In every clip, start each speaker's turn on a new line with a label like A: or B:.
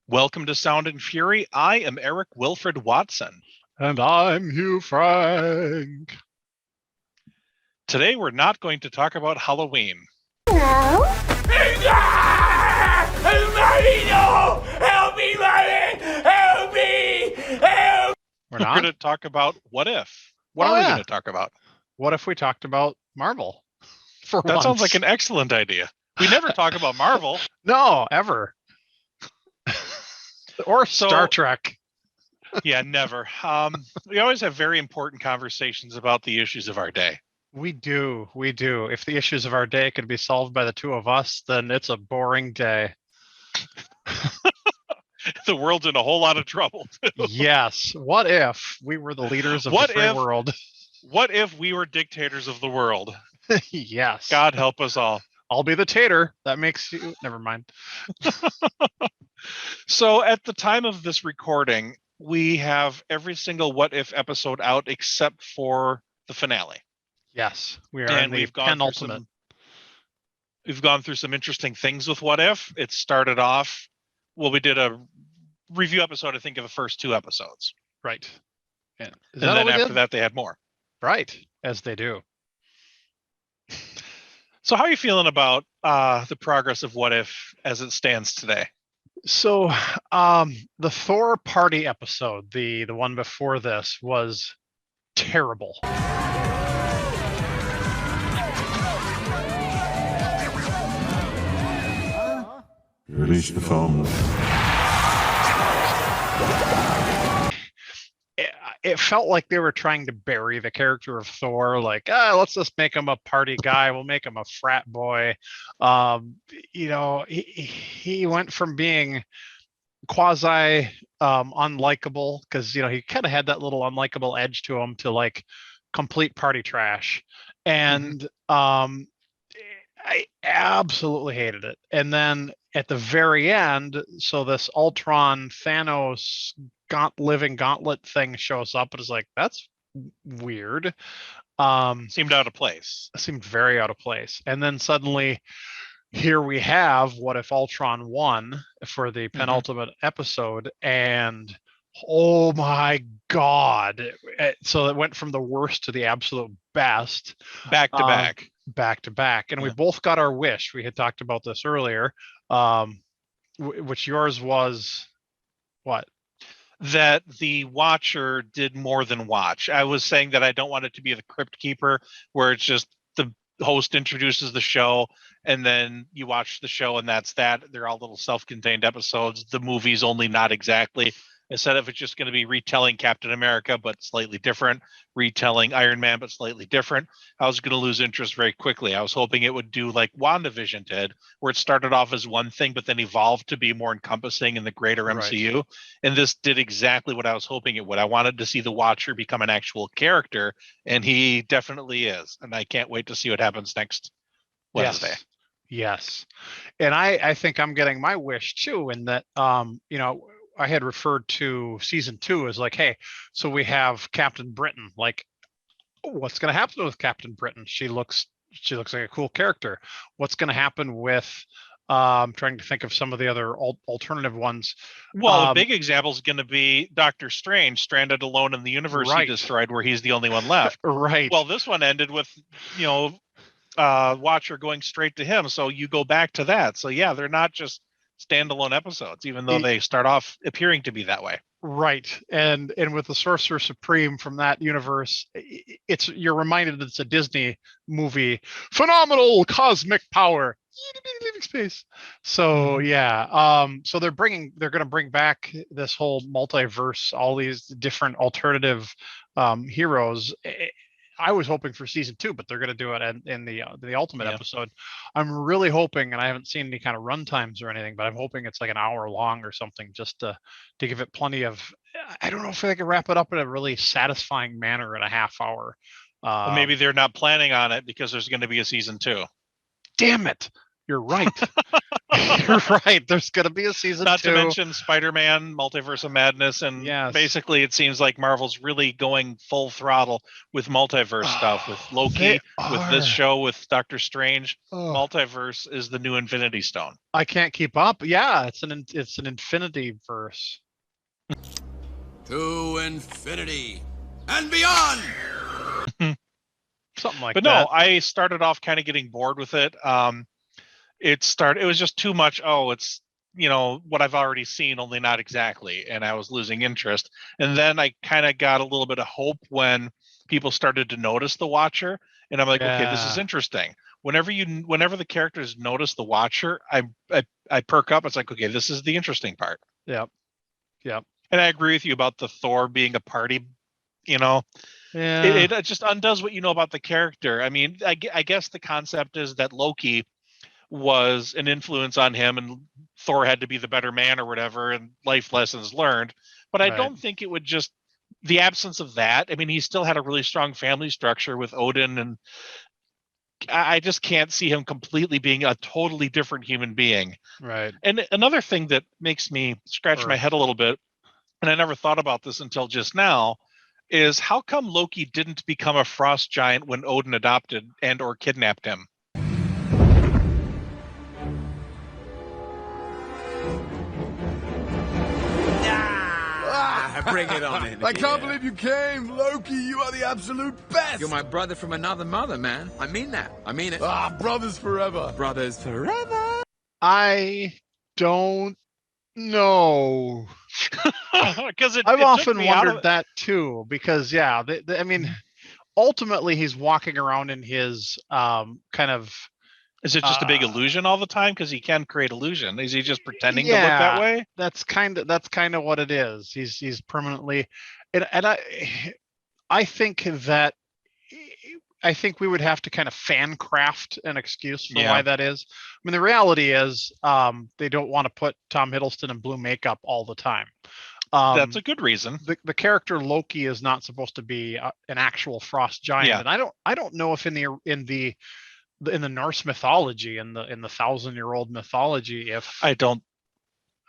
A: Welcome to Sound and Fury. I am Eric Wilfred Watson.
B: And I'm Hugh Frank.
A: Today we're not going to talk about Halloween.
C: No.
D: No! Help me, Marty! Help me! Help!
A: We're going to talk about What If. What are we going to talk about?
B: What if we talked about Marvel?
A: That sounds like an excellent idea. We never talk about Marvel.
B: No, ever. Or Star Trek.
A: Yeah, never. We always have very important conversations about the issues of our day.
B: We do. If the issues of our day could be solved by the two of us, then it's a boring day.
A: The world's in a whole lot of trouble.
B: Yes. What if we were the leaders of the free world?
A: What if we were dictators of the world?
B: Yes.
A: God help us all.
B: I'll be the tater. That makes you... Never mind.
A: So at the time of this recording, we have every single What If episode out except for the finale.
B: Yes, we are in the penultimate.
A: We've gone through some interesting things with What If. It started off, we did a review episode, I think, of the first two episodes.
B: Right.
A: And then after that, they had more.
B: Right, as they do.
A: So how are you feeling about the progress of What If as it stands today?
B: So the Thor party episode, the one before this, was terrible.
E: Release the phone.
B: It felt like they were trying to bury the character of Thor, like, let's just make him a party guy. We'll make him a frat boy. He went from being quasi unlikable, because he kind of had that little unlikable edge to him, to like complete party trash. And I absolutely hated it. And then at the very end, so this Ultron Thanos living gauntlet thing shows up, and is like, that's weird.
A: Seemed out of place.
B: Seemed very out of place. And then suddenly here we have What If Ultron won for the penultimate episode, and oh my god. So it went from the worst to the absolute best.
A: Back to back. And we both got our wish. We had talked about this earlier. Which yours was what?
B: That
A: the Watcher did more than watch. I was saying that I don't want it to be the Crypt Keeper, where it's just the host introduces the show and then you watch the show and that's that. They're all little self-contained episodes. The movie's only not exactly. Instead of it's just going to be retelling Captain America, but slightly different, retelling Iron Man, but slightly different, I was going to lose interest very quickly. I was hoping it would do like WandaVision did, where it started off as one thing, but then evolved to be more encompassing in the greater MCU. Right. And this did exactly what I was hoping it would. I wanted to see the Watcher become an actual character, and he definitely is. And I can't wait to see what happens next Wednesday.
B: Yes. And I think I'm getting my wish too, in that, I had referred to season 2 as like, hey, so we have Captain Britain. Like, what's going to happen with Captain Britain? She looks like a cool character. What's going to happen with? I'm trying to think of some of the other alternative ones.
A: Well, the big example is going to be Doctor Strange, stranded alone in the universe he destroyed, where he's the only one left.
B: Right.
A: Well, this one ended with, Watcher going straight to him. So you go back to that. So yeah, they're not just standalone episodes, even though they start off appearing to be that way.
B: Right. And with the Sorcerer Supreme from that universe, you're reminded it's a Disney movie. Phenomenal cosmic power. Living space. So yeah. So they're going to bring back this whole multiverse, all these different alternative heroes. I was hoping for season 2, but they're going to do it in the ultimate episode. I'm really hoping, and I haven't seen any kind of run times or anything, but I'm hoping it's like an hour long or something, just to give it plenty of. I don't know if they can wrap it up in a really satisfying manner in a half hour.
A: Maybe they're not planning on it because there's going to be a season 2.
B: Damn it! You're right. You're right. There's going to be a season
A: Not
B: 2.
A: to mention Spider-Man, Multiverse of Madness, and
B: Yes.
A: basically it seems like Marvel's really going full throttle with multiverse stuff, with Loki, with this show, with Doctor Strange. Multiverse is the new Infinity Stone.
B: I can't keep up. Yeah, it's an infinity verse.
C: To infinity and beyond.
B: Something like
A: But
B: that.
A: no, I started off kind of getting bored with it. It was just too much. Oh, it's, what I've already seen, only not exactly. And I was losing interest. And then I kind of got a little bit of hope when people started to notice the Watcher. And I'm like, okay, this is interesting. Whenever the characters notice the Watcher, I perk up. It's like, okay, this is the interesting part.
B: Yep.
A: And I agree with you about the Thor being a party,
B: Yeah.
A: it just undoes what you know about the character. I mean, I guess the concept is that Loki was an influence on him and Thor had to be the better man or whatever, and life lessons learned. But I don't think it would just, the absence of that. I mean, he still had a really strong family structure with Odin, and I just can't see him completely being a totally different human being.
B: Right.
A: And another thing that makes me scratch my head a little bit, and I never thought about this until just now, is how come Loki didn't become a frost giant when Odin adopted and or kidnapped him?
C: Bring it on in.
F: I can't believe you came, Loki. You are the absolute best.
C: You're my brother from another mother, man. I mean that. I mean it.
F: Brothers forever.
C: Brothers forever.
B: I don't know.
A: Because
B: I've often wondered that too, because I mean, ultimately he's walking around in his kind of.
A: Is it just a big illusion all the time? Because he can create illusion. Is he just pretending to look that way?
B: That's kind of what it is. He's permanently, and I think we would have to kind of fan craft an excuse for why that is. I mean, the reality is they don't want to put Tom Hiddleston in blue makeup all the time.
A: That's a good reason.
B: The character Loki is not supposed to be an actual frost giant, and I don't know if in the Norse mythology, in the 1,000-year-old mythology, if
A: I don't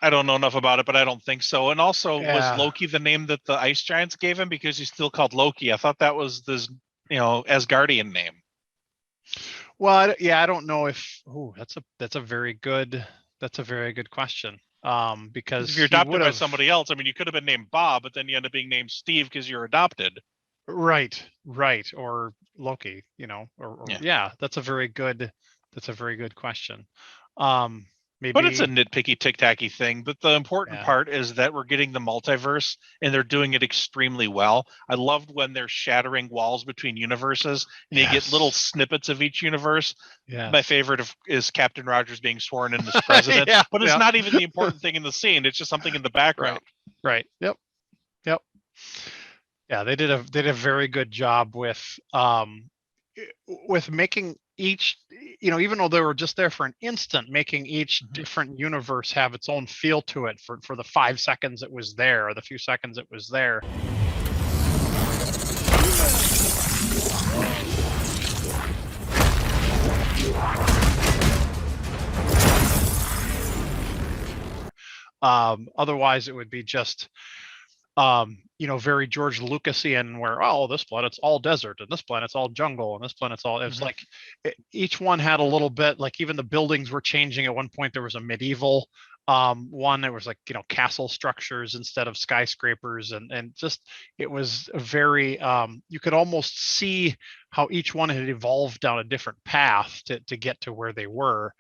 A: know enough about it, but I don't think so. And also, was Loki the name that the ice giants gave him because he's still called Loki? I thought that was this, Asgardian name.
B: Well, I don't know if. That's a very good question. Because
A: if you're adopted by somebody else, I mean, you could have been named Bob, but then you end up being named Steve because you're adopted.
B: Right, or Loki, that's a very good question. Maybe,
A: but it's a nitpicky tic-tacky thing. But the important part is that we're getting the multiverse, and they're doing it extremely well. I loved when they're shattering walls between universes, and you get little snippets of each universe. Yeah. My favorite is Captain Rogers being sworn in as president, but it's not even the important thing in the scene. It's just something in the background.
B: Right. Yep. Yeah, they did a very good job with making each, even though they were just there for an instant, making each different universe have its own feel to it for the 5 seconds it was there, or the few seconds it was there. Otherwise, it would be just very George Lucasian, where this planet's all desert and this planet's all jungle and this planet's all. It's like each one had a little bit, like even the buildings were changing. At one point, there was a medieval one. There was castle structures instead of skyscrapers, and just it was a very you could almost see how each one had evolved down a different path to get to where they were.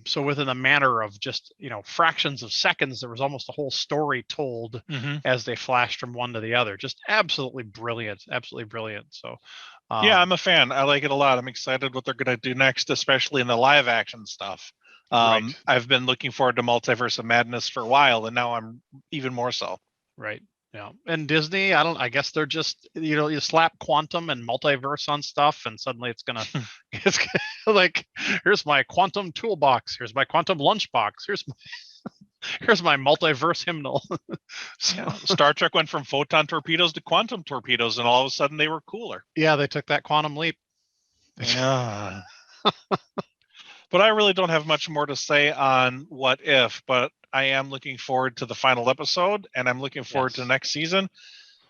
B: So within a matter of just, fractions of seconds, there was almost a whole story told as they flashed from one to the other. Just absolutely brilliant. So,
A: I'm a fan. I like it a lot. I'm excited what they're going to do next, especially in the live action stuff. I've been looking forward to Multiverse of Madness for a while, and now I'm even more so.
B: Right. Yeah. And Disney, I guess they're just, you slap quantum and multiverse on stuff, and suddenly it's like, here's my quantum toolbox. Here's my quantum lunchbox. Here's my multiverse hymnal.
A: Star Trek went from photon torpedoes to quantum torpedoes, and all of a sudden they were cooler.
B: Yeah. They took that quantum leap.
A: Yeah. But I really don't have much more to say on What If, but I am looking forward to the final episode, and I'm looking forward to
B: Yes.
A: next season.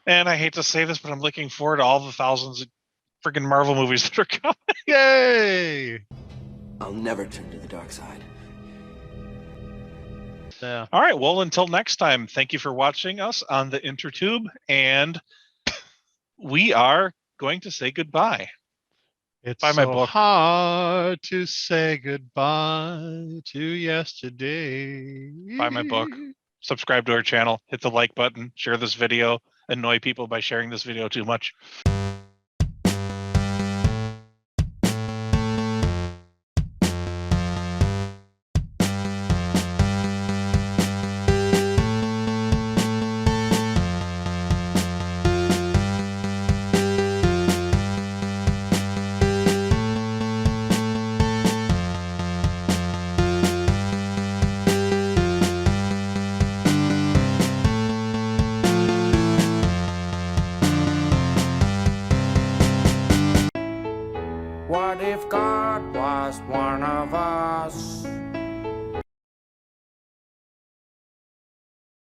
A: And I hate to say this, but I'm looking forward to all the thousands of freaking Marvel movies that are coming.
B: Yay!
D: I'll never turn to the dark side.
B: Yeah.
A: All right. Well, until next time, thank you for watching us on the Intertube, and we are going to say goodbye.
B: It's
A: Buy my
B: so
A: book.
B: hard to say goodbye to yesterday.
A: Buy my book. Subscribe to our channel, hit the like button, share this video, annoy people by sharing this video too much.